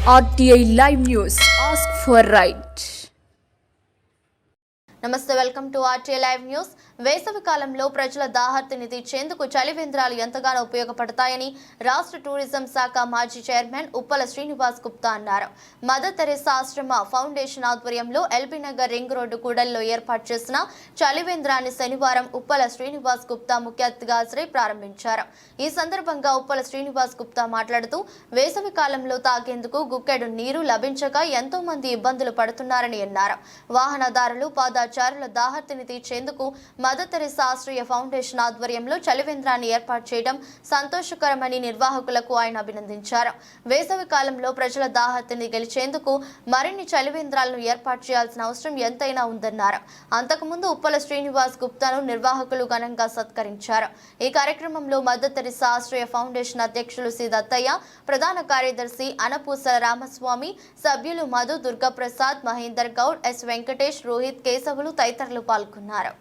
RTI Live News. Ask for right. నమస్తే, welcome to RTI live news. వేసవి కాలంలో ప్రజల దాహార్తిని తీర్చేందుకు చలివేంద్రాలు ఎంతగానో ఉపయోగపడతాయని రాష్ట్ర టూరిజం శాఖ మాజీ చైర్మన్ ఉప్పల శ్రీనివాస్ గుప్తా అన్నారు. మదర్ తెరెసా ఆశ్రమ ఫౌండేషన్ ఆధ్వర్యంలో ఎల్బీ నగర్ రింగ్ రోడ్డు కూడలిలో ఏర్పాటు చేసిన చలివేంద్రాన్ని శనివారం ఉప్పల శ్రీనివాస్ గుప్తా ముఖ్య అతిథిగా హాజరై ప్రారంభించారు. ఈ సందర్భంగా ఉప్పల శ్రీనివాస్ గుప్తా మాట్లాడుతూ వేసవి కాలంలో తాగేందుకు గుక్కెడు నీరు లభించక ఎంతో మంది ఇబ్బందులు పడుతున్నారని అన్నారు. వాహనదారులు పాదచారుల దాహార్తిని తీర్చేందుకు మదర్ తెరెసా ఆశ్రయ ఫౌండేషన్ ఆధ్వర్యంలో చలివేంద్రాన్ని ఏర్పాటు చేయడం సంతోషకరమని నిర్వాహకులకు ఆయన అభినందించారు. వేసవి కాలంలో ప్రజల దాహార్తిని గెలిచేందుకు మరిన్ని చలివేంద్రాలను ఏర్పాటు చేయాల్సిన అవసరం ఎంతైనా ఉందన్నారు. అంతకుముందు ఉప్పల శ్రీనివాస్ గుప్తాను నిర్వాహకులు ఘనంగా సత్కరించారు. ఈ కార్యక్రమంలో మదర్ తెరెసా ఆశ్రయ ఫౌండేషన్ అధ్యక్షులు సి దత్తయ్య, ప్రధాన కార్యదర్శి అనపూసల రామస్వామి, సభ్యులు మధు, దుర్గాప్రసాద్, మహేందర్ గౌడ్, ఎస్ వెంకటేష్, రోహిత్, కేశవులు తదితరులు పాల్గొన్నారు.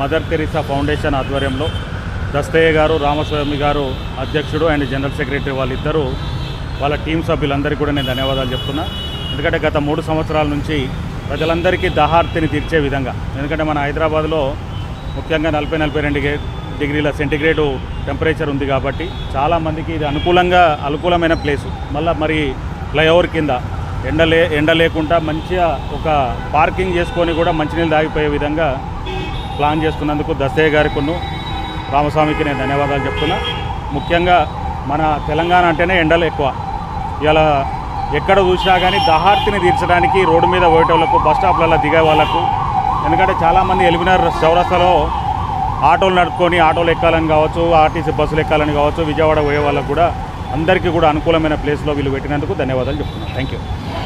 మదర్ తెరెసా ఫౌండేషన్ ఆధ్వర్యంలో దస్తయ్య గారు, రామస్వామి గారు అధ్యక్షుడు అండ్ జనరల్ సెక్రటరీ వాళ్ళిద్దరూ వాళ్ళ టీం సభ్యులందరికీ కూడా నేను ధన్యవాదాలు చెప్తున్నా. ఎందుకంటే గత 3 సంవత్సరాల నుంచి ప్రజలందరికీ దాహార్తిని తీర్చే విధంగా, ఎందుకంటే మన హైదరాబాద్లో ముఖ్యంగా 40-42 డిగ్రీల సెంటిగ్రేడు టెంపరేచర్ ఉంది కాబట్టి చాలామందికి ఇది అనుకూలమైన ప్లేసు. మళ్ళీ మరి ఫ్లైఓవర్ కింద ఎండ లేకుండా మంచిగా ఒక పార్కింగ్ చేసుకొని కూడా మంచినీళ్ళు తాగిపోయే విధంగా ప్లాన్ చేసుకున్నందుకు దస్తయ్య గారికి, రామస్వామికి నేను ధన్యవాదాలు చెప్తున్నా. ముఖ్యంగా మన తెలంగాణ అంటేనే ఎండలు ఎక్కువ. ఇలా ఎక్కడ చూసినా కానీ దాహార్తిని తీర్చడానికి రోడ్డు మీద పోయేటోళ్ళకు, బస్ స్టాప్లలో దిగే వాళ్ళకు, ఎందుకంటే చాలామంది ఎల్బీనగర్ చౌరస్తాలో ఆటోలు నడుపుకొని ఆటోలు ఎక్కాలని కావచ్చు, ఆర్టీసీ బస్సులు ఎక్కాలని కావచ్చు, విజయవాడ పోయే వాళ్ళకు కూడా అందరికీ కూడా అనుకూలమైన ప్లేస్లో వీళ్ళు పెట్టినందుకు ధన్యవాదాలు చెప్తున్నాను. Thank you.